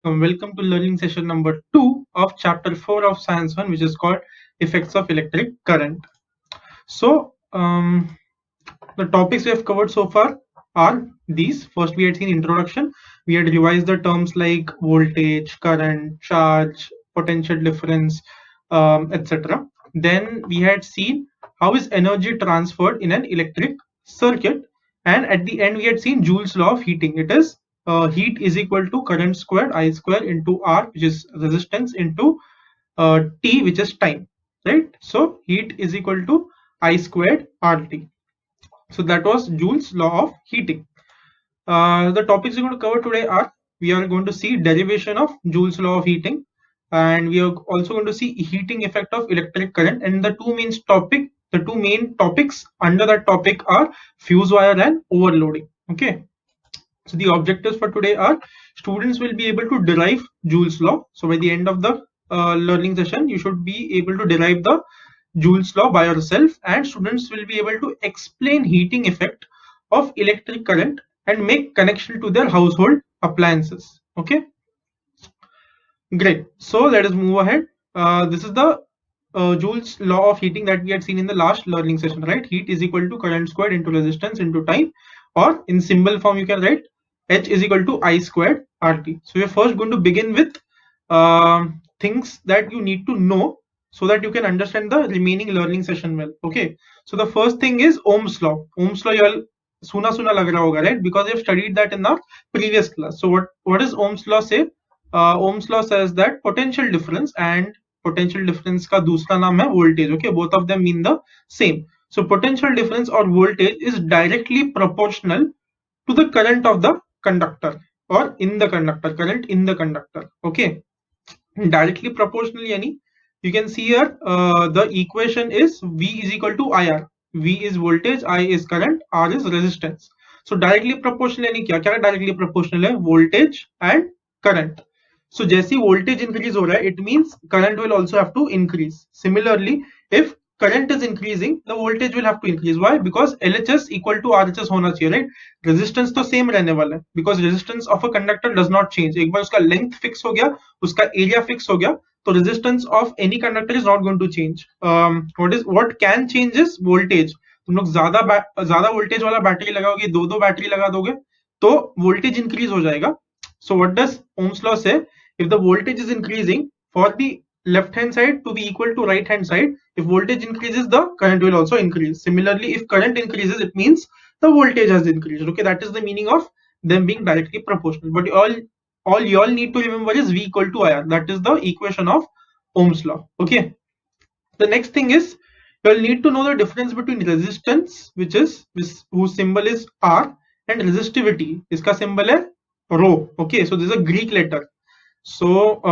Welcome to learning session number 2 of chapter 4 of science 1, which is called effects of electric current. So the topics we have covered so far are these. First, we had seen introduction. We had revised the terms like voltage, current, charge, potential difference, etc. Then we had seen how is energy transferred in an electric circuit, and at the end we had seen Joule's law of heating. It is heat is equal to current squared I square into R, which is resistance, into T, which is time, right? So heat is equal to I squared RT. So that was Joule's law of heating. The topics we're going to cover today are, we are going to see derivation of Joule's law of heating, and we are also going to see heating effect of electric current. And the two main topics under that topic are fuse wire and overloading. Okay. So the objectives for today are, students will be able to derive Joule's law. So by the end of the learning session, you should be able to derive the Joule's law by yourself, and students will be able to explain heating effect of electric current and make connection to their household appliances. Okay, great. So let us move ahead. This is the Joule's law of heating that we had seen in the last learning session, right? Heat is equal to current squared into resistance into time, or in symbol form you can write H is equal to I squared RT. So we're first going to begin with things that you need to know so that you can understand the remaining learning session well. Okay, so the first thing is Ohm's law. Ohm's law you all suna lag raha hoga, right? Because you've studied that in the previous class. So what does Ohm's law say? Ohm's law says that potential difference and potential difference का दूसरा नाम है voltage. Okay, both of them mean the same. So potential difference or voltage is directly proportional to the current of the conductor, or in the conductor, current in the conductor. Okay, directly proportional yani, you can see here the equation is V is equal to IR. V is voltage, I is current, R is resistance. So directly proportional यानी क्या directly proportional है? Voltage and current. So जैसे voltage increase हो रहा है, it means current will also have to increase. Similarly, if current is increasing, the voltage will have to increase. Why? Because LHS equal to RHS होना चाहिए, right? Resistance तो same रहने वाला है, because resistance of a conductor does not change. एक बार उसका length fix हो गया, उसका area fix हो गया, तो resistance of any conductor is not going to change. What can change is voltage. तुम लोग ज्यादा वोल्टेज वाला बैटरी लगाओगे, दो बैटरी लगा दोगे, तो वोल्टेज इंक्रीज हो जाएगा. So what does Ohm's law say? If the voltage is increasing, for the left hand side to be equal to right hand side, if voltage increases, the current will also increase. Similarly, if current increases, it means the voltage has increased. Okay, that is the meaning of them being directly proportional. But all you all need to remember is V equal to IR. That is the equation of Ohm's law. Okay, the next thing is, you'll need to know the difference between resistance, whose symbol is R, and resistivity. Iska symbol hai rho. Okay, so this is a Greek letter. So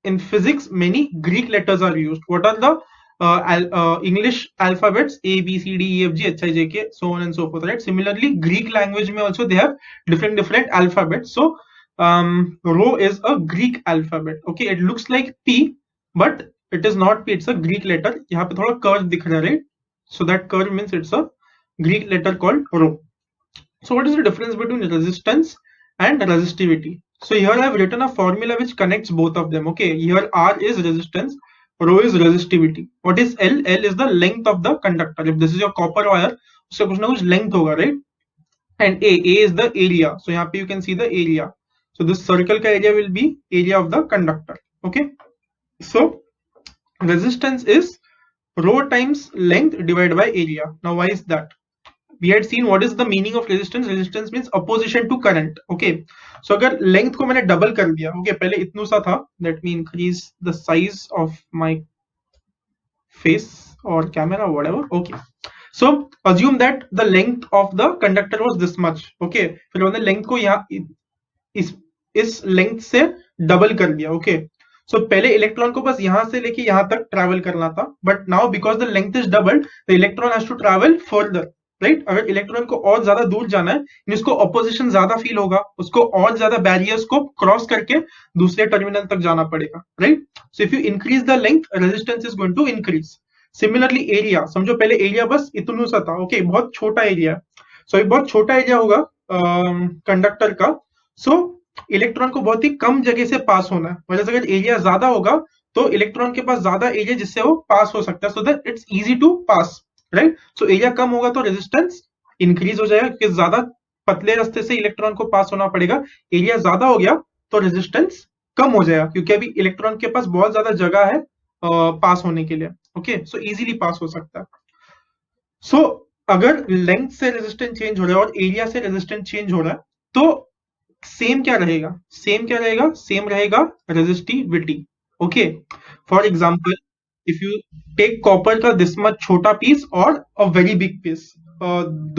in physics, many Greek letters are used. What are the English alphabets? A, B, C, D, E, F, G, H, I, J, K, so on and so forth, right? Similarly, Greek language mein also they have different alphabets. So rho is a Greek alphabet. Okay, it looks like P, but it is not P. It's a Greek letter. यहाँ पे थोड़ा curve दिख रहा है, right? So that curve means it's a Greek letter called rho. So what is the difference between resistance and resistivity? So here I have written a formula which connects both of them. Okay, here R is resistance, rho is resistivity. What is L? L is the length of the conductor. If this is your copper wire, उसका कुछ ना कुछ length होगा, right? And A is the area. So यहाँ पे you can see the area. So this circle का area will be area of the conductor. Okay, so resistance is rho times length divided by area. Now why is that? We had seen what is the meaning of resistance. Resistance means opposition to current. Okay, so अगर length को मैंने double कर दिया, okay, पहले इतना सा था, let me increase the size of my face or camera, whatever. Okay, so assume that the length of the conductor was this much. Okay, फिर मैंने length को यहाँ इस length से double कर दिया. Okay, so पहले इलेक्ट्रॉन को बस यहाँ से लेके यहाँ तक ट्रैवल करना था, but now because the length is doubled, the electron has to travel further. Right, अगर इलेक्ट्रॉन को और ज्यादा दूर जाना है, इसको ऑपोजिशन ज्यादा फील होगा, उसको और ज्यादा बैरियर्स को क्रॉस करके दूसरे टर्मिनल तक जाना पड़ेगा, right? So if you increase the length, resistance is going to increase. Similarly area, समझो पहले एरिया बस इतना सा था, ओके, बहुत छोटा एरिया. सो एक बहुत छोटा एरिया होगा कंडक्टर का. सो इलेक्ट्रॉन को बहुत ही कम जगह से पास होना है, मतलब अगर एरिया ज्यादा होगा तो इलेक्ट्रॉन के पास ज्यादा एरिया जिससे वो पास हो सकता है, so that it's easy to pass, right. So area कम होगा तो रेजिस्टेंस इंक्रीज हो जाएगा, क्योंकि ज्यादा पतले रास्ते से इलेक्ट्रॉन को पास होना पड़ेगा। एरिया ज्यादा हो गया तो रेजिस्टेंस कम हो जाएगा, क्योंकि अभी इलेक्ट्रॉन के पास बहुत ज्यादा जगह है पास होने के लिए। ओके, सो इजीली पास हो सकता है। सो अगर लेंथ से रेजिस्टेंस चेंज हो रहा है और एरिया से रेजिस्टेंस चेंज हो रहा है, तो सेम क्या रहेगा, सेम रहेगा resistivity. Okay, for example if you take copper का दिस मच छोटा पीस और अ वेरी बिग पीस,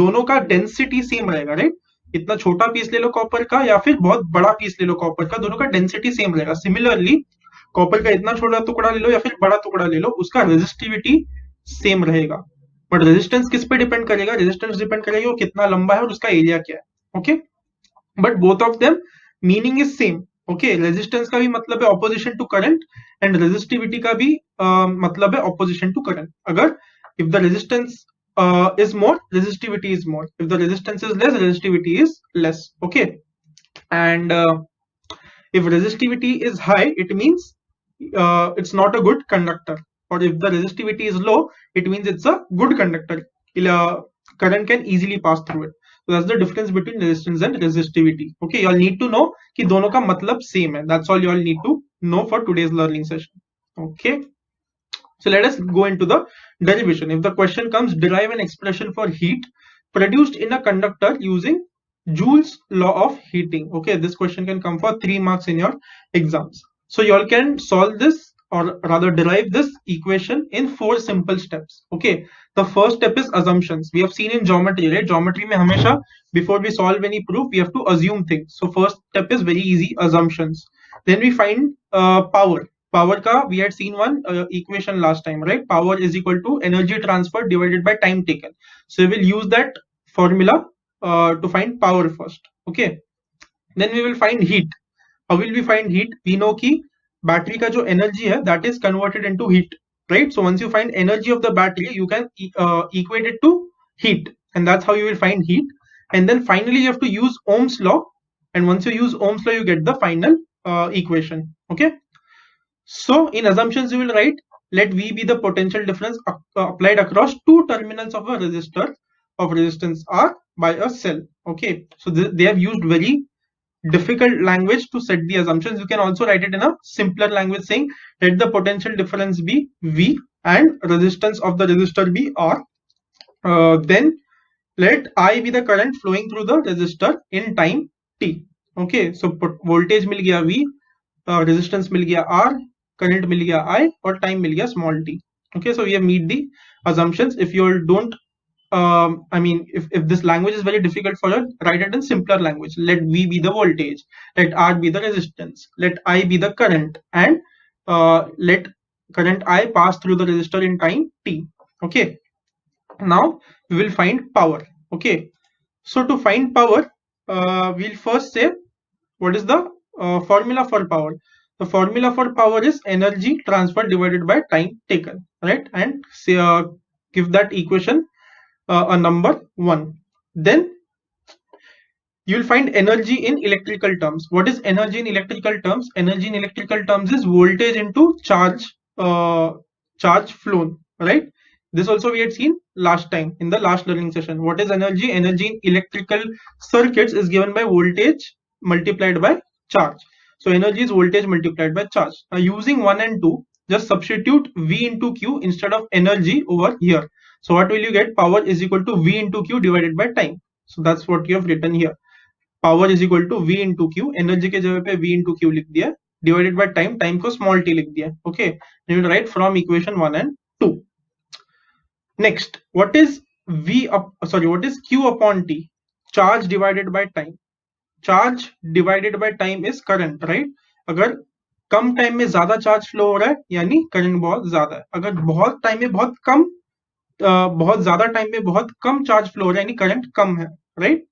दोनों का डेंसिटी सेम रहेगा, राइट। इतना छोटा पीस ले लो कॉपर का या फिर बहुत बड़ा पीस ले लो कॉपर का, दोनों का डेंसिटी सेम रहेगा। सिमिलरली कॉपर का इतना छोटा टुकड़ा ले लो या फिर बड़ा टुकड़ा ले लो, उसका रेजिस्टिविटी सेम रहेगा। बट रेजिस्टेंस किस पे डिपेंड करेगा, रेजिस्टेंस डिपेंड करेगा वो कितना लंबा है और उसका एरिया क्या है। Okay, but both of them meaning is same. Okay, resistance का भी मतलब है opposition to current and resistivity का भी मतलब है ऑपोजिशन टू करंट। अगर if the resistance is more, resistivity is more. If the resistance is less, resistivity is less. Okay, and if resistivity is high, it means it's not a good conductor, or if the resistivity is low, it means it's a good conductor. Current can easily pass through it. So that's the difference between resistance and resistivity. Okay, you all need to know कि दोनों का मतलब same है. That's all you all need to know for today's learning session. Okay, so let us go into the derivation. If the question comes, derive an expression for heat produced in a conductor using Joule's law of heating. Okay, this question can come for 3 marks in your exams. So you all can solve this, or rather derive this equation in 4 simple steps. Okay, the first step is assumptions. We have seen in geometry, right? Geometry mein hamesha before we solve any proof, we have to assume things. So first step is very easy, assumptions. Then we find power. Power ka we had seen one equation last time, right? Power is equal to energy transferred divided by time taken. So we will use that formula to find power first. Okay, then we will find heat. How will we find heat? We know ki battery ka jo energy hai, that is converted into heat, right? So once you find energy of the battery, you can equate it to heat, and that's how you will find heat. And then finally you have to use Ohm's law, and once you use Ohm's law, you get the final equation. Okay, so in assumptions, you will write, let V be the potential difference applied across two terminals of a resistor of resistance R by a cell. Okay, so they have used very difficult language to set the assumptions. You can also write it in a simpler language saying, let the potential difference be V and resistance of the resistor be R. Then let I be the current flowing through the resistor in time t. Okay, so voltage मिल गया V, resistance मिल गया R, current मिल गया I, और time मिल गया small t. Okay, so we have meet the assumptions. If you all don't I mean, if this language is very difficult for you, write it in simpler language. Let V be the voltage, let R be the resistance, let I be the current, and let current I pass through the resistor in time t. Okay, now we will find power. Okay, so to find power, we'll first say what is the formula for power. The formula for power is energy transferred divided by time taken, right? And say, give that equation a number 1. Then you will find energy in electrical terms. What is energy in electrical terms? Energy in electrical terms is voltage into charge flown, right? This also we had seen last time in the last learning session. What is energy? Energy in electrical circuits is given by voltage multiplied by charge. So energy is voltage multiplied by charge. Now using 1 and 2, just substitute V into Q instead of energy over here. So what will you get? Power is equal to V into Q divided by time. So that's what you have written here. Power is equal to V into Q. Energy के जगह पे V into Q लिख दिया, divided by time, time को small t लिख दिया. Okay, you will write from equation 1 and 2. Next, what is what is Q upon T? Charge divided by time. Charge divided by time is current, right? अगर कम time में ज्यादा charge flow हो रहा है यानी current बहुत ज्यादा है, अगर बहुत टाइम में बहुत कम बहुत ज्यादा टाइम में बहुत कम चार्ज फ्लो हो रहा है यानी करंट कम है, right?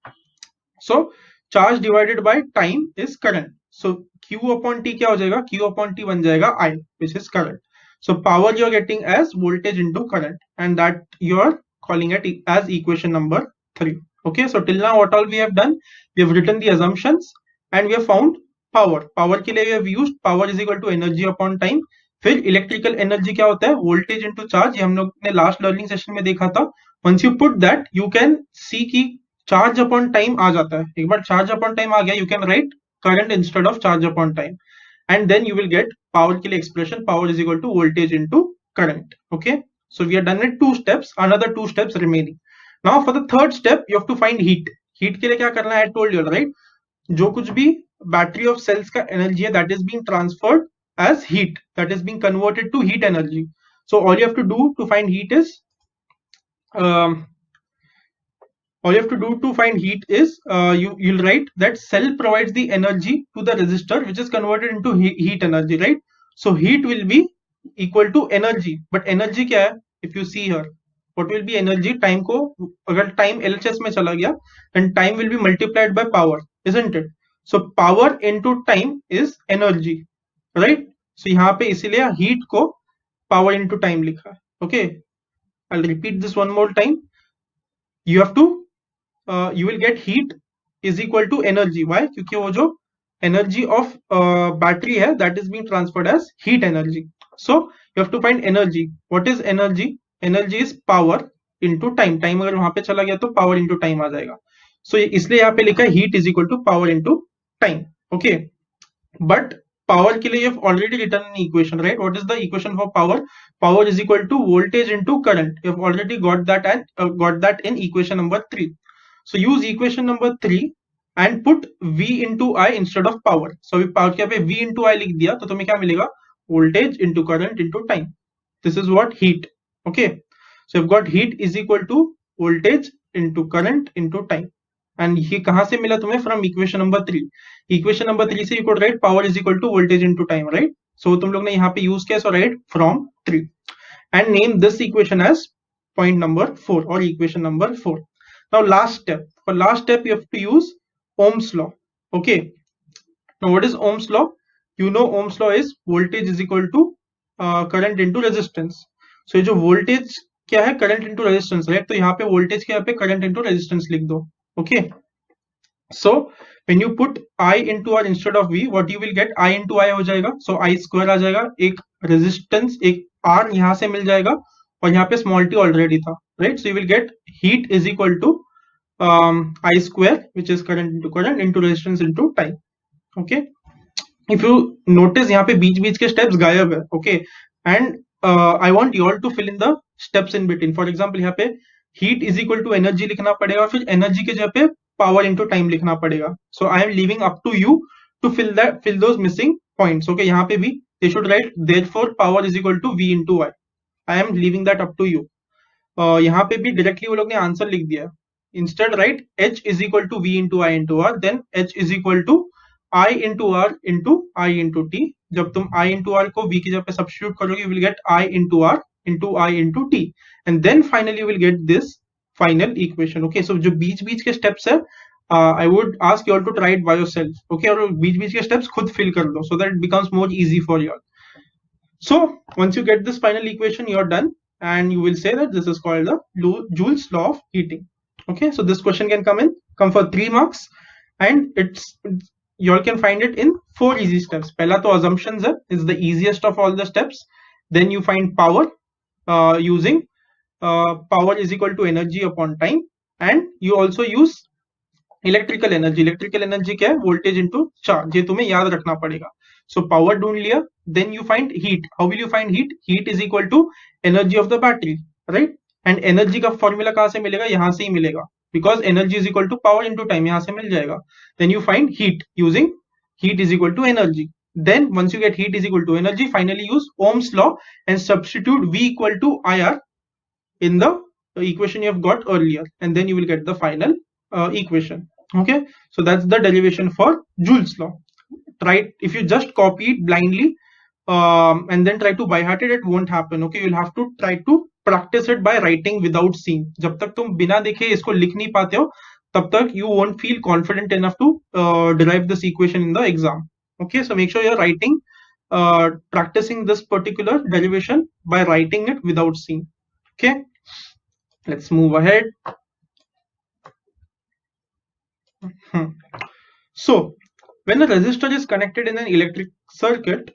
So charge divided by time is current. So Q upon T क्या हो जाएगा? Q अपॉन T बन जाएगा I, which is current. So power you are getting as voltage into current, and that you are calling it as equation number 3. Okay, so till now what all we have done, we have written the assumptions and we have found power के लिए we have used power is equal to energy upon time. फिर electrical energy क्या होता है, voltage into charge, ये हम लोग ने लास्ट लर्निंग सेशन में देखा था. Once you put that you can see की चार्ज अपॉन टाइम आ जाता है. एक बार चार्ज अपॉन टाइम आ गया, you can write current instead of charge upon time, and then you will get power के लिए expression, power is equal to voltage into current. Okay, so we are done with 2 steps, another 2 steps remaining. Now for the third step you have to find heat. Heat के लिए क्या करना है, I told you right, जो कुछ भी battery of sales का energy है that is being transferred as heat, that is being converted to heat energy. So all you have to do to find heat is you'll write that cell provides the energy to the resistor which is converted into heat energy, right? So heat will be equal to energy, but energy क्या है, if you see here what will be energy, time को अगर time LHS में चला गया then time will be multiplied by power, isn't it? So power into time is energy, right. So यहाँ पे इसीलिए हीट को पावर इनटू टाइम लिखा है. Okay, I will repeat this one more time. You have to you will get heat is equal to energy. Why? क्योंकि वो जो energy of battery है that is being transferred as heat energy. So you have to find energy. What is energy? Energy is power into time. Time अगर वहां पे चला गया तो पावर इनटू टाइम आ जाएगा. सो इसलिए यहाँ पे लिखा है heat is equal to power into time. Okay, but power के लिए you have already written an equation, right? What is the equation for power? Power is equal to voltage into current. You have already got that, and got that in equation number 3. So use equation number 3 and put V into I instead of power. So अभी power के यहाँ पे V into I लिख दिया तो तुम्हें क्या मिलेगा, voltage into current into time. This is what heat. Okay, so you've got heat is equal to voltage into current into time. And ये कहां से मिला तुम्हें, from equation number 3. Equation number 3 से you could write power is equal to voltage into time, right. So तुम लोग ने यहाँ पे यूज किया, so write from 3 and name this equation as point number 4 और equation number 4. Now last step, for last step you have to use Ohm's law. Okay, now what is Ohm's law? You know Ohm's law is voltage is equal to current into resistance. So ये जो voltage क्या है, current into resistance, right. तो यहाँ पे voltage के यहाँ पे करंट इनटू रेजिस्टेंस लिख दो. Okay, so when you put I into R instead of V, what you will get, I into I हो जाएगा, so I square आ जाएगा, एक resistance एक R यहाँ से मिल जाएगा और यहाँ पे small t already था, right? So you will get heat is equal to I square which is current into resistance into time. Okay, if you notice यहाँ पे बीच बीच के steps गायब है. Okay, and I want you all to fill in the steps in between. For example यहाँ पे heat is equal to energy लिखना पड़ेगा, फिर एनर्जी के जगह पे पावर इनटू टाइम लिखना पड़ेगा. So I am leaving up to you to fill those missing points. Okay, यहाँ पे भी they should write therefore power is equal to V into I. I am leaving that up to you. यहाँ पे भी directly वो लोग ने answer लिख दिया. Instead write H is equal to V into I into R, then H is equal to I into R into I into T. जब तुम आई इंटू आर को वी की जगह पे सब्स्टिट्यूट करोगे, you will get I into R into I into T, and then finally you will get this final equation. Okay, so जो बीच बीच के स्टेप्स है, I would ask you all to try it by yourself. Okay, और बीच बीच के steps खुद फिल कर लो, so that it becomes more easy for you. So once you get this final equation, you are done, and you will say that this is called the Joule's law of heating. Okay, so this question can come for 3 marks, and you all can find it in 4 easy steps. Pehla to assumptions is the easiest of all the steps. Then you find power using power is equal to energy upon time, and you also use electrical energy क्या है, voltage into charge. ये तुम्हें याद रखना पड़ेगा. सो power ढूंढ लिया, then you find heat. How will you find heat? Heat is equal to energy of the battery, right. And energy का फॉर्मूला कहां से मिलेगा, यहां से ही मिलेगा, because energy is equal to power into time, यहां से मिल जाएगा. Then you find heat using heat is equal to energy. Then once you get heat is equal to energy, finally use Ohm's law and substitute V equal to IR in the equation you have got earlier, and then you will get the final equation. Okay, so that's the derivation for Joule's law. Try if you just copy it blindly and then try to by heart it, it won't happen. Okay, you'll have to try to practice it by writing without seeing. जब तक तुम बिना देखे इसको लिख नहीं पाते हो, तब तक you won't feel confident enough to derive this equation in the exam. Okay, so make sure you're writing, practicing this particular derivation by writing it without seeing. Okay, let's move ahead. So When a resistor is connected in an electric circuit,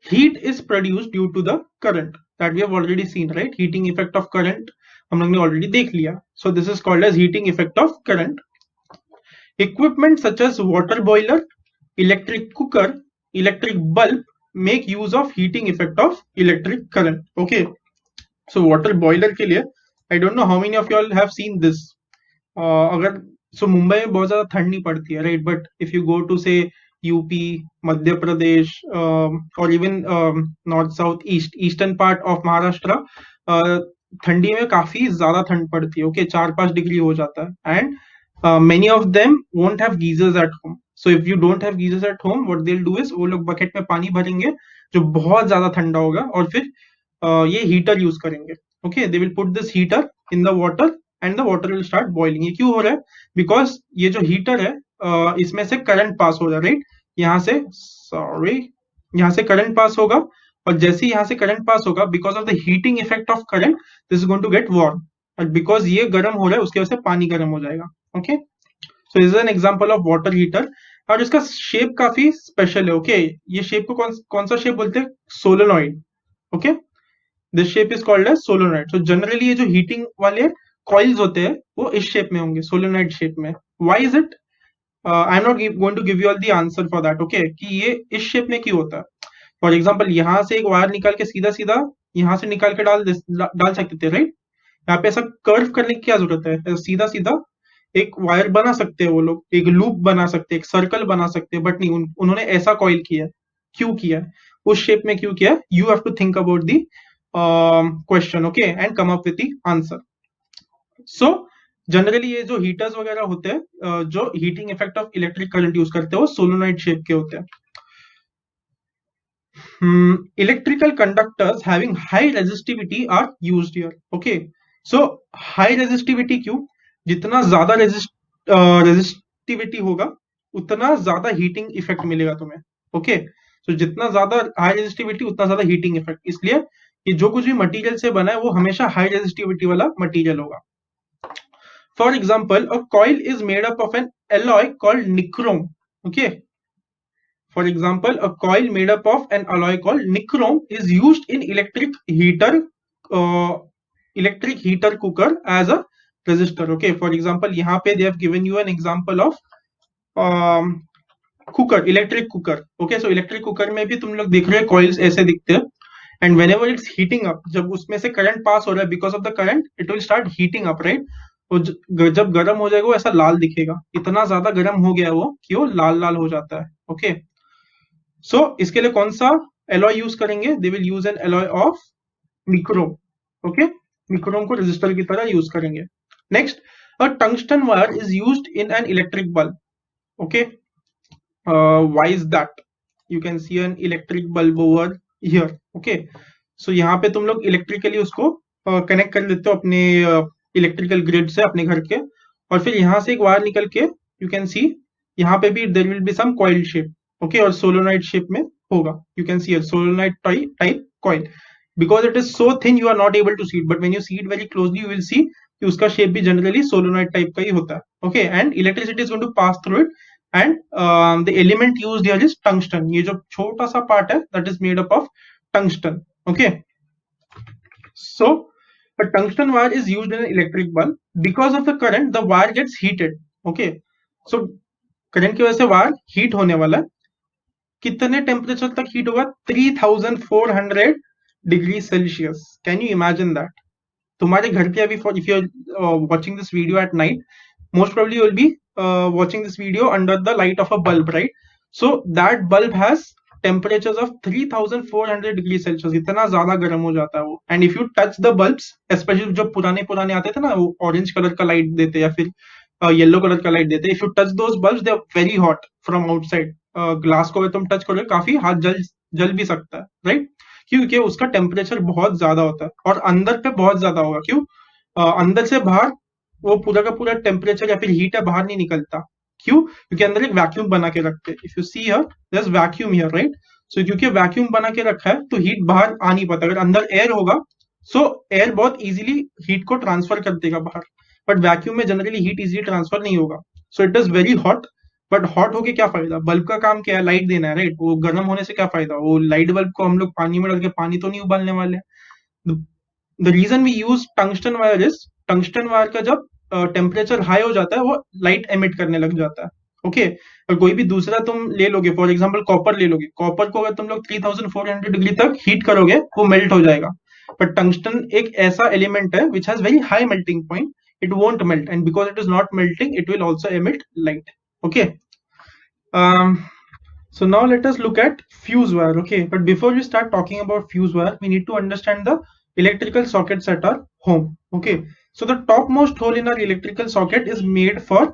heat is produced due to the current that we have already seen, right? Heating effect of current हम लोग ने already देख लिया. So this is called as heating effect of current. Equipment such as water boiler, electric cooker, electric bulb make use of heating effect of electric current. Okay. So water boiler के लिए I don't know how many of you all have seen this. अगर सो मुंबई में बहुत ज्यादा ठंड नहीं पड़ती है, right? But if you go to say UP, Madhya Pradesh और even north south east eastern part of Maharashtra, ठंडी में काफी ज्यादा ठंड पड़ती है. ओके, 4-5 डिग्री हो जाता है. And many of them won't have geysers at home. So if you don't have geysers at home, what they'll do is वो लोग बकेट में पानी भरेंगे जो बहुत ज्यादा ठंडा होगा और फिर ये हीटर यूज करेंगे. Okay, they will put this heater in the water and the water will start boiling. ये क्यों हो रहा है? बिकॉज ये जो हीटर है इसमें से करंट पास हो रहा है, राइट? यहाँ से करंट पास होगा और जैसे यहाँ से करंट पास होगा, because of the heating effect of current, this is going to get warm. और बिकॉज ये गर्म हो रहा है उसकी वजह से पानी गर्म हो जाएगा. Okay, so this is an example of water heater. और इसका शेप काफी स्पेशल है. ओके, ये शेप को कौन सा शेप बोलते हैं? Solenoid. Okay, this shape is called as solenoid. So generally ये जो हीटिंग वाले कॉइल्स होते हैं वो इस शेप में होंगे, सोलेनॉइड शेप में. Why is it? I am not going to give you all the answer for that. Okay, कि ये इस शेप में क्यों होता है? फॉर एग्जाम्पल यहाँ से एक वायर निकाल के सीधा सीधा यहाँ से निकाल के डाल सकते थे, राइट? यहाँ पे ऐसा कर्व करने की क्या जरूरत है? सीधा सीधा एक वायर बना सकते हैं वो लोग, एक लूप बना सकते हैं, एक सर्कल बना सकते हैं, बट नहीं, उन्होंने ऐसा कॉइल किया. क्यों किया? उस शेप में क्यों किया? You have to think about the question, okay, and come up with the answer. So generally ये जो हीटर्स वगैरह होते हैं जो heating effect of electric current use करते हैं वो सोलोनॉइड शेप के होते हैं. Electrical conductors having high resistivity are used here. Okay, so high resistivity क्यों? जितना ज्यादा रेजिस्टिविटी होगा उतना ज्यादा हीटिंग इफेक्ट मिलेगा तुम्हें. ओके, सो जितना ज्यादा हाई रेजिस्टिविटी उतना ज्यादा हीटिंग इफेक्ट. इसलिए ये जो कुछ भी मटेरियल से बना है वो हमेशा हाई रेजिस्टिविटी वाला मटेरियल होगा. For example, a coil is made up of N alloy called nichrome. Okay, for example, a coil made up of an alloy called nichrome is used in electric heater cooker as a resistor. Okay, for example, यहाँ पे they have given you an example of cooker, electric cooker. Okay, so electric cooker में भी तुम लोग देख रहे हो coils ऐसे दिखते हैं. And whenever it's heating up, जब उसमें से current pass हो रहा है, because of the current, it will start heating up, right? तो जब गर्म हो जाएगा वो ऐसा लाल दिखेगा. इतना ज्यादा गर्म हो गया वो कि वो लाल लाल हो जाता है. ओके, सो इसके लिए कौन सा एलॉय यूज करेंगे? They will use an alloy of nichrome. Okay, nichrome को रेजिस्टर की तरह यूज करेंगे. Next, a tungsten wire is used in an electric bulb. Okay, why is that? You can see an electric bulb over here. Okay, so यहाँ पे तुम लोग electrically उसको connect कर लेते हो अपने इलेक्ट्रिकल ग्रिड से अपने घर के, और फिर यहाँ से एक वायर निकल के यू कैन सी यहाँ पे भी there will be some coil shape. Okay, और सोलोनॉइड शेप में होगा. You can see solenoid type coil. Because it is so thin you are not able to see it, but when you see it very closely you will see कि उसका shape भी generally solenoid type का ही होता है. Okay, and electricity is going to pass through it, and the element used here is tungsten. ये जो छोटा सा पार्ट है that is made up of tungsten. Okay, so a tungsten wire is used in an electric bulb. Because of the current, the wire gets heated. Okay, so current की वजह से wire heat होने वाला है. कितने temperature तक heat होगा? 3400 degree celsius. Can you imagine that? तुम्हारे घर पे अभी, if you are watching this video at night, most probably you will be watching this video under the light of a bulb, right? So that bulb has temperature of 3400 degree celsius. इतना ज्यादा गर्म हो जाता है वो. And if you touch the bulbs, especially जो पुराने आते थे ना, वो ऑरेंज कलर का लाइट देते या फिर येलो कलर का लाइट देते, if you touch those bulbs they are very hot from outside. Glass को तुम टच करोगे काफी हाथ जल भी सकता है, राइट? क्योंकि उसका टेम्परेचर बहुत ज्यादा होता है और अंदर पे बहुत ज्यादा होगा. क्यों? अंदर से बाहर वो पूरा का पूरा टेम्परेचर या फिर हीट है बाहर नहीं निकलता. क्यों? क्योंकि अंदर एक वैक्यूम बना के रखते हैं. If you see here there is vacuum here, right? So क्योंकि वैक्यूम बना के रखा है तो हीट बाहर आ नहीं पाता. अगर अंदर एयर होगा सो एयर बहुत इजीली हीट को ट्रांसफर कर देगा बाहर, बट वैक्यूम में जनरली हीट इजीली ट्रांसफर नहीं होगा. So it is very hot but hot होके क्या फायदा, बल्ब का काम क्या है, लाइट देना है, राइट? वो गर्म होने से क्या फायदा, वो लाइट बल्ब को हम लोग पानी में डाल के पानी तो नहीं उबालने वाले। The reason we use tungsten wire is, tungsten wire का जब टेम्परेचर हाई हो जाता है वो लाइट एमिट करने लग जाता है। ओके, और कोई भी दूसरा तुम ले लोगे, फॉर एग्जांपल कॉपर ले लोगे, कॉपर को अगर तुम लोग 3400 डिग्री तक हीट करोगे वो मेल्ट हो जाएगा। बट टंगस्टन एक ऐसा एलिमेंट है which has very high melting point, it won't melt, and because it is not melting it will also emit light. Okay, um so now let us look at fuse wire. Okay, but before we start talking about fuse wire, we need to understand the electrical sockets at our home. Okay, so the topmost hole in our electrical socket is made for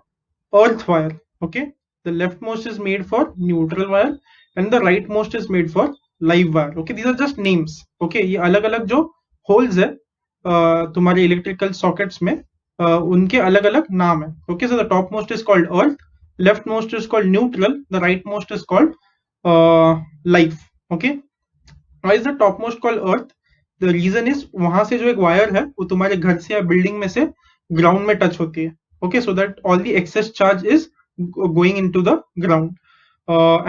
earth wire. Okay, the leftmost is made for neutral wire and the rightmost is made for live wire. Okay, these are just names. Okay, ये अलग अलग जो holes है तुम्हारे electrical sockets में उनके अलग अलग नाम है. Okay, so the top most is called earth, left most is called neutral, the right most is called life. Okay, why is the top most called earth? The reason is वहां से जो एक वायर है वो तुम्हारे घर से या बिल्डिंग में से ग्राउंड में टच होती है. Okay, so that all the excess charge is going into the ground,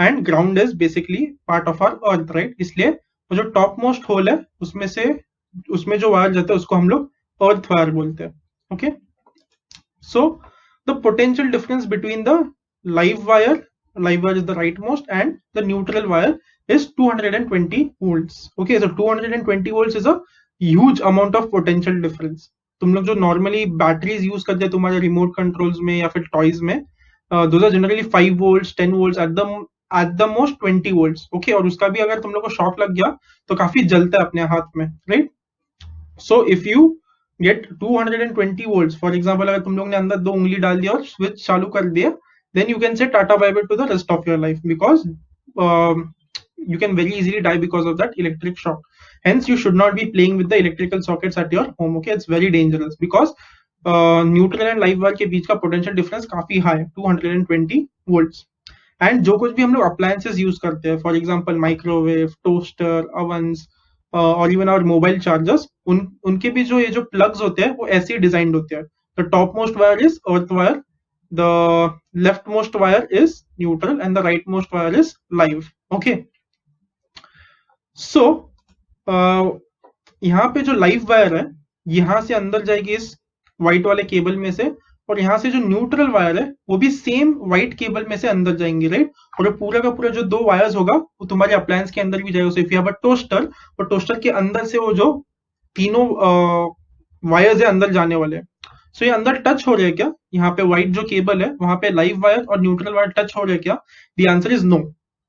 and ground is basically part of our earth, right? इसलिए जो टॉप मोस्ट होल है उसमें जो वायर जाता है उसको हम लोग अर्थ वायर बोलते हैं. Okay, so the potential difference between the live wire is the rightmost, and the neutral wire is 220 volts. Okay, so 220 volts is a huge amount of potential difference. तुम लोग जो नॉर्मली बैटरीज यूज करते हैं तुम्हारे remote controls में या फिर toys में, those are generally 5 volts 10 volts at the most 20 volts. Okay, और उसका भी अगर तुम लोग को शॉक लग गया तो काफी जलता है अपने हाथ में, right? So if you get 220 volts, for example अगर तुम लोग ने अंदर 2 उंगली डाल दिया और स्विच चालू कर दिया, then you can say tata bye bye to the rest of your life, because you can very easily die because of that electric shock. Hence you should not be playing with the electrical sockets at your home. Okay, it's very dangerous because neutral and live wire के बीच का potential difference काफी high है, 220 volts. And जो कुछ भी हम लोग appliances use करते हैं, for example microwave, toaster, ovens, और इवन आवर मोबाइल चार्जर्स, उनके भी जो ये जो प्लग्स होते हैं वो ऐसे ही डिजाइंड होते हैं. The top most wire is earth wire, the left most wire is neutral and the right most wire is live. Okay, so यहाँ पे जो लाइव वायर है यहाँ से अंदर जाएगी इस व्हाइट वाले केबल में से, और यहाँ से जो न्यूट्रल वायर है वो भी सेम व्हाइट केबल में से अंदर जाएंगे, राइट? और ये पूरा का पूरा जो 2 वायर्स होगा वो तुम्हारे अप्लायंस के अंदर भी जाएगा. सो if you have a toaster, और टोस्टर के अंदर से वो जो तीनों वायर्स है अंदर जाने वाले हैं. सो ये अंदर टच हो रहे हैं क्या? यहाँ पे व्हाइट जो केबल है वहां पे लाइव वायर और न्यूट्रल वायर टच हो रहे हैं क्या? The answer is no.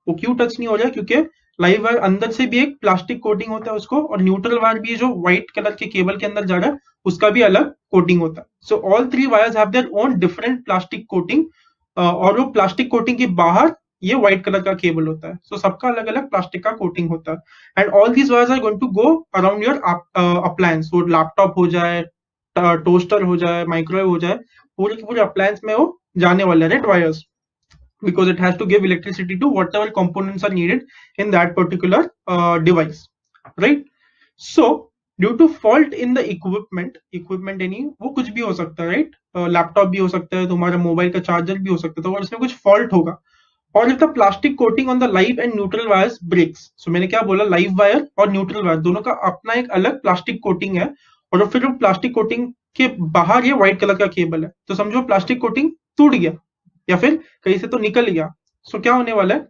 वो क्यों टच नहीं हो रहा है? क्योंकि लाइव वायर अंदर से भी एक प्लास्टिक कोटिंग होता है उसको, और न्यूट्रल वायर भी जो व्हाइट कलर के केबल के अंदर जा रहा है उसका भी अलग कोटिंग होता है. So all 3 wires have their own different plastic coating, और वो प्लास्टिक कोटिंग के बाहर ये व्हाइट कलर का केबल होता है. सो सबका अलग अलग प्लास्टिक का कोटिंग होता है, and all these wires are going to go around your appliance. वो लैपटॉप हो जाए, टोस्टर हो जाए, माइक्रोवेव हो जाए, पूरे के पूरे अप्लायंस में वो जाने वाले red wires, because it has to give electricity to whatever components are needed in that particular device, right? So due to fault in the equipment यानी वो कुछ भी हो सकता है, राइट? लैपटॉप भी हो सकता है, तुम्हारा मोबाइल का चार्जर भी हो सकता है, तो अगर इसमें कुछ फॉल्ट होगा, और if the plastic coating on the live and neutral wires breaks, so मैंने क्या बोला, लाइव वायर और न्यूट्रल वायर दोनों का अपना एक अलग प्लास्टिक कोटिंग है, और फिर वो प्लास्टिक कोटिंग के बाहर ये व्हाइट कलर का केबल है, तो समझो प्लास्टिक कोटिंग टूट गया या फिर कहीं से तो निकल गया. सो क्या होने वाला है?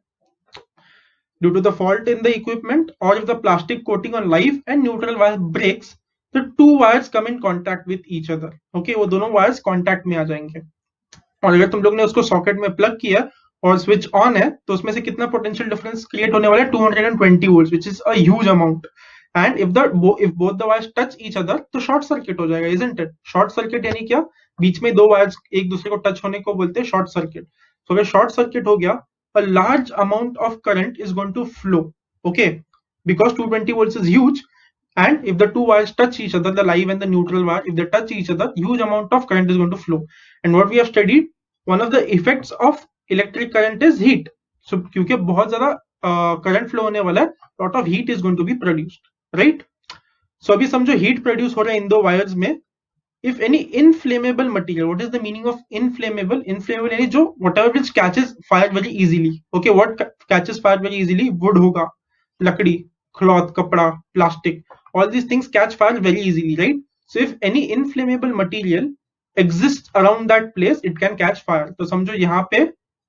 Due to the fault in the equipment, or if the plastic coating on live and neutral wire breaks, the 2 wires come in contact with each other. Okay, वो दोनों wires contact में आ जाएंगे, और अगर तुम लोग ने उसको सॉकेट में प्लग किया और स्विच ऑन है तो उसमें से कितना पोटेंशियल डिफरेंस क्रिएट होने वाला है? 220 volts, which is a huge amount. And if both the wires touch each other, तो शॉर्ट सर्किट हो जाएगा, isn't it? शॉर्ट सर्किट यानी क्या? बीच में 2 वायर्स एक दूसरे को टच होने को बोलते हैं शॉर्ट सर्किट. तो अगर शॉर्ट सर्किट हो गया, a large amount of current is going to flow. Okay, because 220 volts is huge, and if the 2 wires touch each other, the live and the neutral wire, if they touch each other, huge amount of current is going to flow. And what we have studied, one of the effects of electric current is heat. So क्योंकि बहुत ज्यादा current flow होने वाला है, lot of heat is going to be produced, right? So अभी समझो heat produce हो रहा है इन 2 वायर्स में, if any inflammable material, what is the meaning of inflammable? Inflammable यानी जो whatever which catches fire very easily. Okay, what catches fire very easily? Wood होगा, लकड़ी, cloth, कपड़ा, plastic, all these things catch fire very easily, right? So if any inflammable material exists around that place, it can catch fire. तो समझो यहाँ पे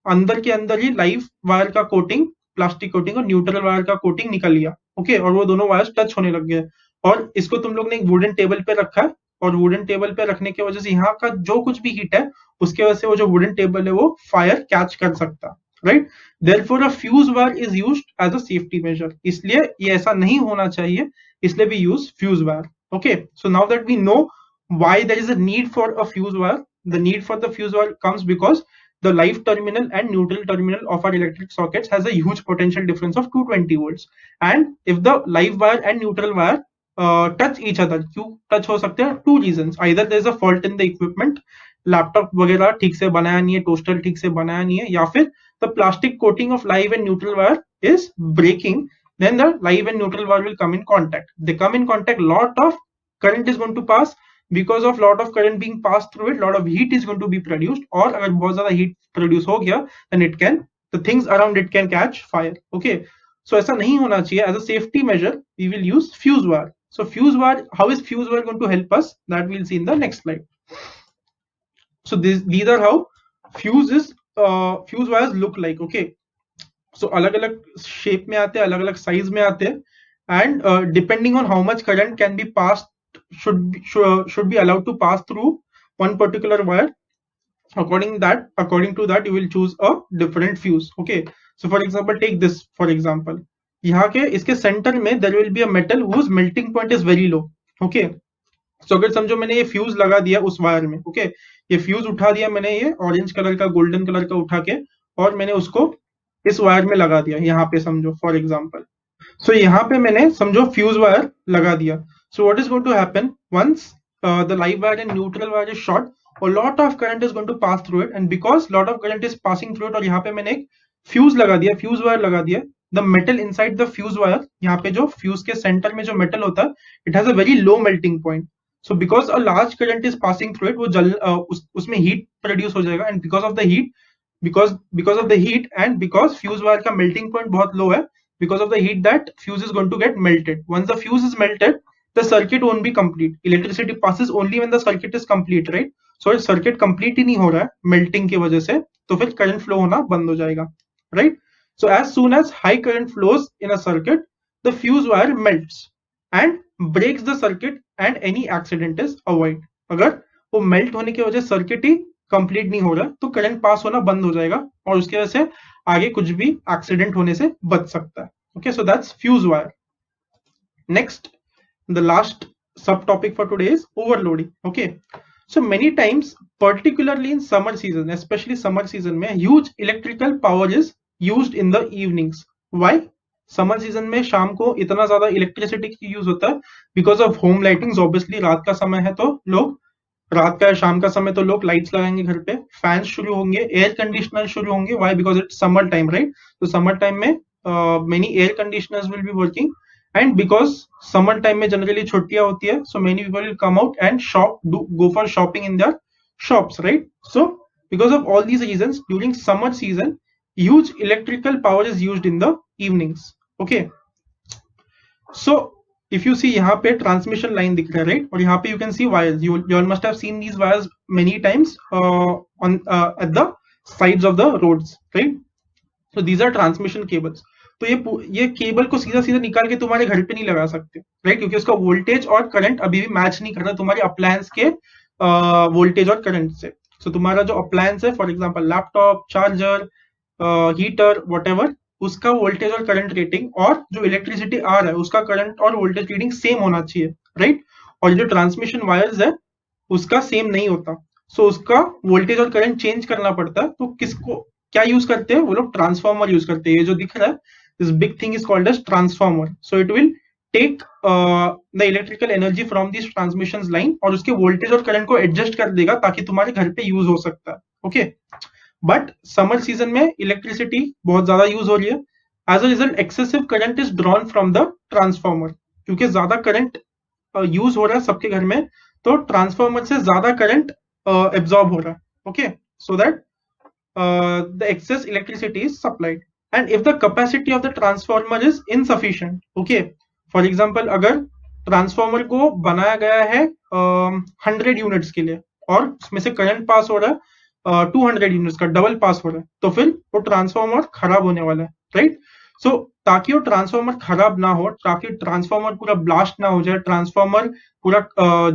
अंदर के अंदर ही लाइव वायर का कोटिंग, प्लास्टिक कोटिंग और न्यूट्रल वायर का कोटिंग निकल लिया. ओके, और वो दोनों वायर्स टच होने लग गए, और इसको तुम लोग ने एक वुडन टेबल पे रखा है, और वुडन टेबल पे रखने की वजह से यहाँ का जो कुछ भी हीट है उसके वजह से वो जो वुडन टेबल है वो फायर कैच कर सकता, राइट. Therefore a fuse wire is used as a safety measure. इसलिए ये ऐसा नहीं होना चाहिए, इसलिए भी use fuse wire. Okay, so now that we know why there is a need for a fuse wire. The need for the fuse wire comes because the live terminal and neutral terminal of our electric sockets has a huge potential difference of 220 volts. And if the live wire and neutral wire touch each other, क्यों touch हो सकते हैं? Two reasons. Either there is a fault in the equipment, laptop वगैरह ठीक से बनाया नहीं है, टोस्टर ठीक से बनाया नहीं है, या फिर the plastic coating of live and neutral wire is breaking, then the live and neutral wire will come in contact. They come in contact, lot of current is going to pass. Because of lot of current being passed through it, lot of heat is going to be produced, और अगर बहुत ज्यादा heat produce हो गया, then it can, the things around it can catch fire. Okay, so ऐसा नहीं होना चाहिए. As a safety measure, we will use fuse wire. So fuse wire, how is fuse wire going to help us? That we'll see in the next slide. So these are how fuse wires look like. Okay, so अलग अलग shape में आते हैं, अलग अलग size में आते हैं, and depending on how much current can be passed, should be allowed to pass through one particular wire, according to that you will choose a different fuse. Okay, so for example, take this for example. यहाँ के इसके center में there will be a metal whose melting point is very low. Okay, so अगर समझो मैंने ये fuse लगा दिया उस वायर में. ओके, ये फ्यूज उठा दिया मैंने, ये ऑरेंज कलर का, गोल्डन कलर का उठा के, और मैंने उसको इस वायर में लगा दिया यहाँ पे, समझो फॉर एग्जांपल. सो यहाँ पे मैंने समझो फ्यूज वायर लगा दिया. So what is going to happen once the live wire and neutral wire is short, और lot of current is going to pass through it, and because lot of current is passing through it, और यहाँ पे मैंने एक fuse लगा दिया, fuse wire लगा दिया. The metal inside the fuse wire, यहाँ पे जो फ्यूज के सेंटर में जो मेटल होता है, it has a very low melting point. So because a large current is passing through it, वो उसमें हीट प्रोड्यूस हो जाएगा, and because of the heat, because of the heat, and because fuse wire का melting point बहुत low है, because of the heat, that fuse is going to get melted. Once the fuse is melted, the circuit won't be complete. Electricity passes only when the circuit is complete, right? So circuit complete ही नहीं हो रहा है melting की वजह से, तो फिर current flow होना बंद हो जाएगा, right? So as soon as high current flows in a circuit, the fuse wire melts and breaks the circuit, and any accident is avoided. अगर वो मेल्ट होने की वजह से सर्किट ही कंप्लीट नहीं हो रहा, तो करंट पास होना बंद हो जाएगा, और उसकी वजह से आगे कुछ भी एक्सीडेंट होने से बच सकता है. Okay, so that's fuse wire. Next, the last sub topic for today is overloading. Okay, so many times, particularly in summer season, specially summer season में, huge electrical power is used in the evenings. Why? Summer season में शाम को इतना ज्यादा electricity की use होता है because of home lightings. Obviously रात का समय है, तो लोग रात का, शाम का समय, तो लोग लाइट्स लगाएंगे घर पे, फैंस शुरू होंगे, एयर कंडीशनर शुरू होंगे. Why? Because it's summer time, right? तो समर टाइम में many air conditioners will be working, and because summer time में जनरली छुट्टियां होती है, so many people will come out and shop, go for shopping in their shops, right? So because of all these reasons, during summer season, huge electrical power is used in the evenings. Okay, so if you see, यहाँ पे transmission line दिख रहा है, right? और यहाँ पे you can C wires. you all must have seen these wires many times on at the sides of the roads, right? So these are transmission cables. तो ये केबल को सीधा सीधा निकाल के तुम्हारे घर पे नहीं लगा सकते, राइट? क्योंकि उसका वोल्टेज और करंट अभी भी मैच नहीं कर रहा तुम्हारे अप्लायंस के वोल्टेज और करंट से. सो तुम्हारा जो अप्लायंस है, for example laptop, charger, heater, whatever, उसका वोल्टेज और करंट रेटिंग, और जो इलेक्ट्रिसिटी आ रहा है उसका करंट और वोल्टेज रीडिंग सेम होना चाहिए, राइट? और जो ट्रांसमिशन वायर्स है उसका सेम नहीं होता, सो उसका वोल्टेज और करंट चेंज करना पड़ता है. तो किसको क्या यूज करते हैं वो लोग? ट्रांसफार्मर यूज करते हैं. ये जो दिख रहा है, this big thing is called as transformer. So it will take the electrical energy from this transmission line, और उसके वोल्टेज और करंट को एडजस्ट कर देगा ताकि तुम्हारे घर पे यूज हो सकता है. ओके, बट समर सीजन में इलेक्ट्रिसिटी बहुत ज्यादा यूज हो रही है. As a result, excessive current is drawn from the transformer. क्योंकि ज्यादा करंट यूज हो रहा है सबके घर में, तो ट्रांसफॉर्मर से ज्यादा करंट एब्जॉर्ब हो रहा है, okay, so that the excess electricity is supplied. And if the capacity of the transformer is insufficient, okay, for example अगर ट्रांसफॉर्मर को बनाया गया है 100 यूनिट्स के लिए और उसमें से करंट पास हो रहा है 200 यूनिट्स का, डबल पास हो रहा है, तो फिर वो ट्रांसफॉर्मर खराब होने वाला है, राइट। सो ताकि वो ट्रांसफॉर्मर खराब ना हो, ताकि ट्रांसफॉर्मर पूरा ब्लास्ट ना हो जाए, ट्रांसफॉर्मर पूरा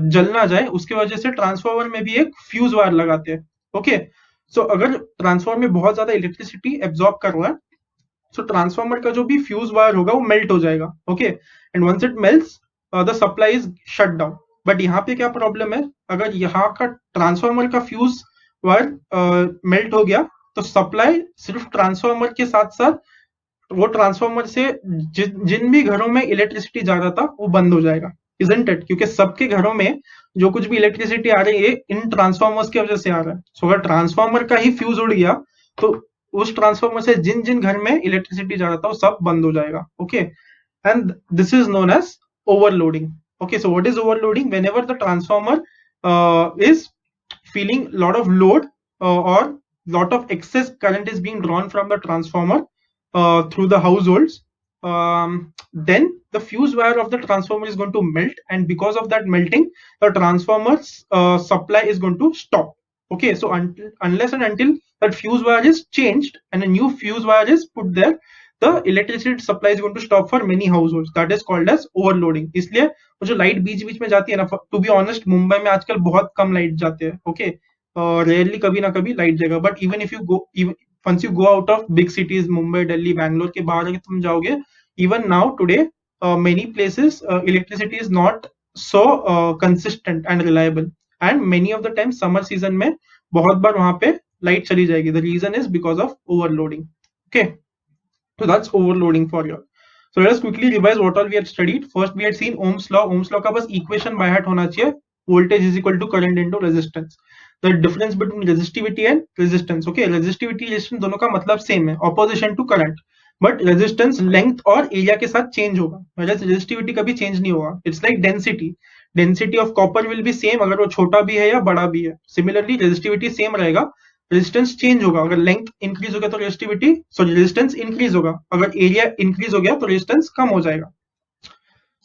जल ना जाए, उसकी वजह से ट्रांसफॉर्मर में भी एक फ्यूज वायर लगाते हैं, ओके। सो अगर ट्रांसफॉर्मर में बहुत ज्यादा इलेक्ट्रिसिटी एब्जॉर्ब कर रहा है, सो ट्रांसफॉर्मर का जो भी फ्यूज वायर होगा वो मेल्ट हो जाएगा, okay, and once it melts the supply is shut down. But यहाँ पे क्या प्रॉब्लम है, अगर यहाँ का ट्रांसफॉर्मर का फ्यूज वायर मेल्ट हो गया तो सप्लाई सिर्फ ट्रांसफॉर्मर के साथ साथ वो ट्रांसफॉर्मर से जिन भी घरों में इलेक्ट्रिसिटी जा रहा था वो बंद हो जाएगा, इजंट इट, क्योंकि सबके घरों में जो कुछ भी इलेक्ट्रिसिटी आ रही है इन ट्रांसफॉर्मर्स की वजह से आ रहा है। सो अगर ट्रांसफॉर्मर का ही फ्यूज उड़ गया तो उस ट्रांसफॉर्मर से जिन जिन घर में इलेक्ट्रिसिटी जा रहा था वो सब बंद हो जाएगा, okay, and this is known as overloading. Okay, so what is overloading? Whenever the transformer is feeling lot of load or lot of excess current is being drawn from the transformer through the households, then the fuse wire of the transformer is going to melt, and because of that melting the transformer's supply is going to stop. Okay, so unless and until that fuse wire is changed and a new fuse wire is put there, the electricity supply is going to stop for many households. That is called as overloading. इसलिए वो जो light बीच बीच में जाती है ना, to be honest Mumbai में आजकल बहुत कम लाइट जाते हैं, ओके, रेयरली कभी ना कभी लाइट जाएगा, but even if you go, once you go out of big cities, Mumbai, Delhi, Bangalore के बाहर अगर तुम जाओगे, even now today many places electricity is not so consistent and reliable, and many of the time summer season में बहुत बार वहां पे light चली जाएगी. The reason is because of overloading. Okay, so that's overloading for you. So let us quickly revise what all we had studied. First we had seen Ohm's law. Ohm's law का बस equation by heart होना चाहिए, voltage is equal to current into resistance. The difference between resistivity and resistance. Okay, resistivity resistance दोनों का मतलब same है, opposition to current, but resistance length और area के साथ change होगा, whereas resistivity कभी change नहीं होगा. It's like density. Density of copper will be same अगर वो छोटा भी है या बड़ा भी है. Similarly resistivity same रहेगा, रेजिस्टेंस चेंज होगा, अगर लेंथ इंक्रीज हो गया तो रेजिस्टिविटी सॉरी रेजिस्टेंस इंक्रीज होगा, अगर एरिया इंक्रीज हो गया तो रेजिस्टेंस कम हो जाएगा.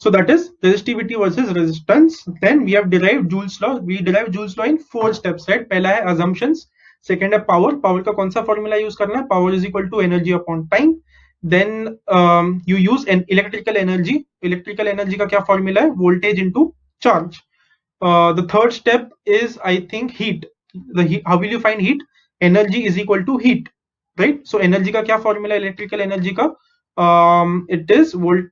So that is resistivity versus resistance. Then we have derived Joule's law. We derived Joule's law in 4 steps, right? पहला है assumptions, second है power. Power का कौन सा formula use करना है? Power is equal to energy upon time. Then you use an electrical energy. Electrical energy का क्या formula है? Voltage into charge. The third step is, I think, heat. The heat, how will you find heat? Energy is equal to heat, right? So energy का क्या formula? Electrical energy का it is volt.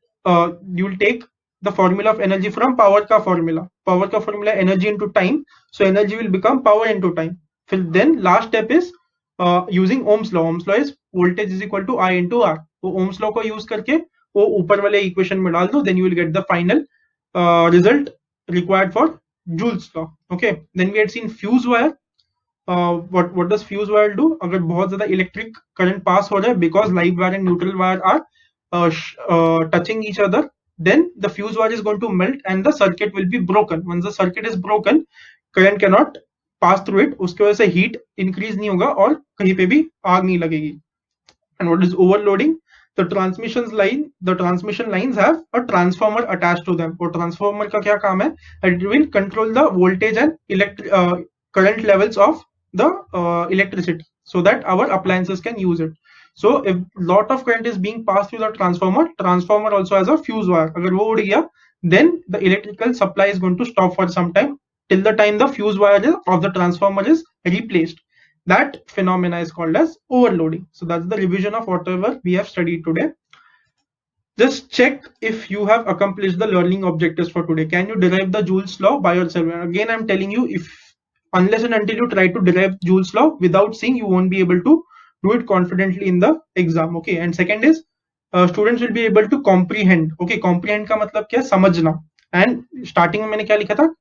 You will take the formula of energy from power का formula. Power का formula energy into time, so energy will become power into time. Then last step is using Ohm's law. Ohm's law is voltage is equal to I into R. तो Ohm's law को use करके वो ऊपर वाले equation में डाल दो, then you will get the final result required for Joule's law. Okay, then we had seen fuse wire. What does fuse wire do? अगर बहुत ज्यादा इलेक्ट्रिक करंट पास हो जाए, because live wire and neutral wire are touching each other, then the fuse wire is going to melt and the circuit will be broken. Once the circuit is broken, current cannot pass through it, उसकी वजह से heat increase नहीं होगा और कहीं पे भी आग नहीं लगेगी. And what is overloading? The transmission lines have a transformer attached to them. और transformer का क्या काम है? It will control the voltage and current levels of the electricity so that our appliances can use it. So if lot of current is being passed through the transformer also has a fuse wire. अगर वो उड़ गया, then the electrical supply is going to stop for some time till the time the fuse wire of the transformer is replaced. That phenomena is called as overloading. So that's the revision of whatever we have studied today. Just check if you have accomplished the learning objectives for today. Can you derive the Joule's law by yourself? And again, I'm telling you, if unless and until you try to derive Joule's law without seeing, you won't be able to do it confidently in the exam. Okay, and second is students will be able to comprehend. Okay, comprehend का मतलब क्या है? समझना. And starting में मैंने क्या लिखा था?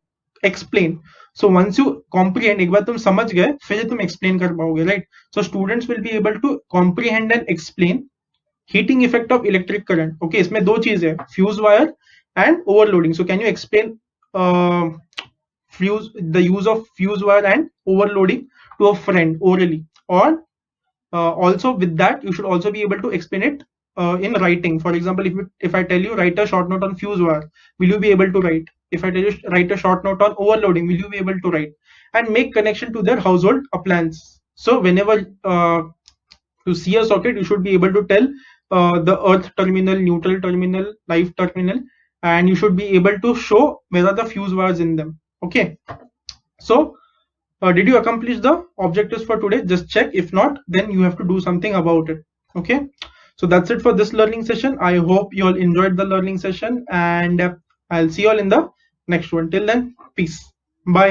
Explain. So once you comprehend, एक बार तुम समझ गए, फिर तुम explain कर पाओगे, right? So students will be able to comprehend and explain heating effect of electric current. Okay, इसमें दो चीज है, fuse wire and overloading. So can you explain the use of fuse wire and overloading to a friend orally, or also with that you should also be able to explain it in writing. For example, if I tell you write a short note on fuse wire, will you be able to write? If I tell you write a short note on overloading, will you be able to write? And make connection to their household appliance. So whenever you see a socket, you should be able to tell the earth terminal, neutral terminal, live terminal, and you should be able to show where are the fuse wires in them. Okay, so did you accomplish the objectives for today? Just check. If not, then you have to do something about it. Okay, so that's it for this learning session. I hope you all enjoyed the learning session, and I'll see you all in the next one. Till then, peace. Bye.